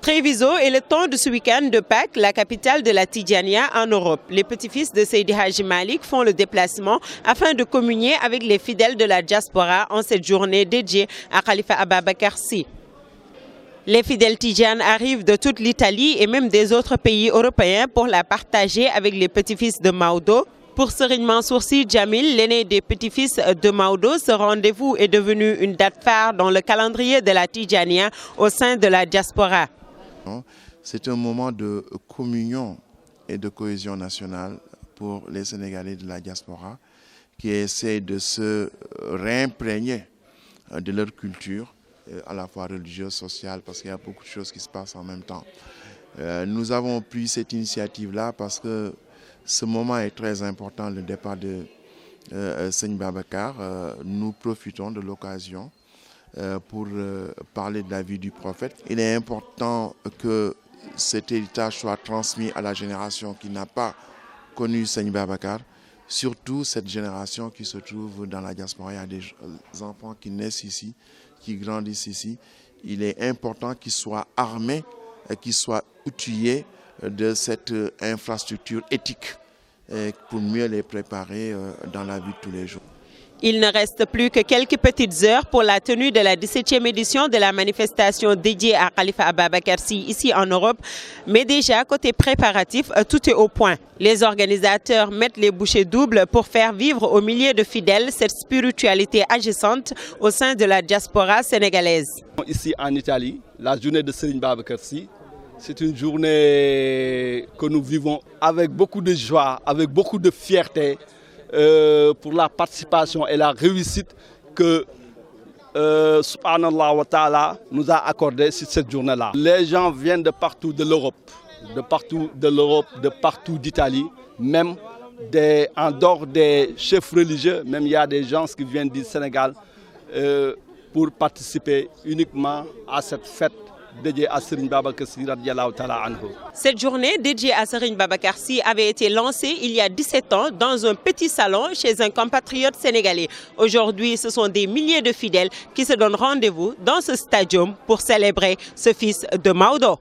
Treviso est le temps de ce week-end de Pâques, la capitale de la Tidjania en Europe. Les petits-fils de Seydi Hadji Malick font le déplacement afin de communier avec les fidèles de la diaspora en cette journée dédiée à Khalifa Ababacar Sy. Les fidèles tidjanes arrivent de toute l'Italie et même des autres pays européens pour la partager avec les petits-fils de Maodo. Pour Serigne Mansour Sy Djamil, l'aîné des petits-fils de Maodo, ce rendez-vous est devenu une date phare dans le calendrier de la Tidjania au sein de la diaspora. C'est un moment de communion et de cohésion nationale pour les Sénégalais de la diaspora qui essaient de se réimprégner de leur culture, à la fois religieuse, sociale, parce qu'il y a beaucoup de choses qui se passent en même temps. Nous avons pris cette initiative-là parce que ce moment est très important, le départ de Serigne Babacar. Nous profitons de l'occasion pour parler de la vie du prophète. Il est important que cet héritage soit transmis à la génération qui n'a pas connu Serigne Babacar, surtout cette génération qui se trouve dans la diaspora. Il y a des enfants qui naissent ici, qui grandissent ici. Il est important qu'ils soient armés et qu'ils soient outillés de cette infrastructure éthique pour mieux les préparer dans la vie de tous les jours. Il ne reste plus que quelques petites heures pour la tenue de la 17e édition de la manifestation dédiée à Khalifa Ababacar Sy ici en Europe. Mais déjà, côté préparatif, tout est au point. Les organisateurs mettent les bouchées doubles pour faire vivre aux milliers de fidèles cette spiritualité agissante au sein de la diaspora sénégalaise. Ici en Italie, la journée de Serigne Babacar Sy, c'est une journée que nous vivons avec beaucoup de joie, avec beaucoup de fierté. Pour la participation et la réussite que Subhanallah wa Ta'ala nous a accordé sur cette journée-là. Les gens viennent de partout de l'Europe, de partout d'Italie, même en dehors des chefs religieux, même il y a des gens qui viennent du Sénégal pour participer uniquement à cette fête dédiée à Serigne Babacar Sy radiyallahu ta'ala anhu. Cette journée dédiée à Serigne Babacar Sy avait été lancée il y a 17 ans dans un petit salon chez un compatriote sénégalais. Aujourd'hui, ce sont des milliers de fidèles qui se donnent rendez-vous dans ce stadium pour célébrer ce fils de Maodo.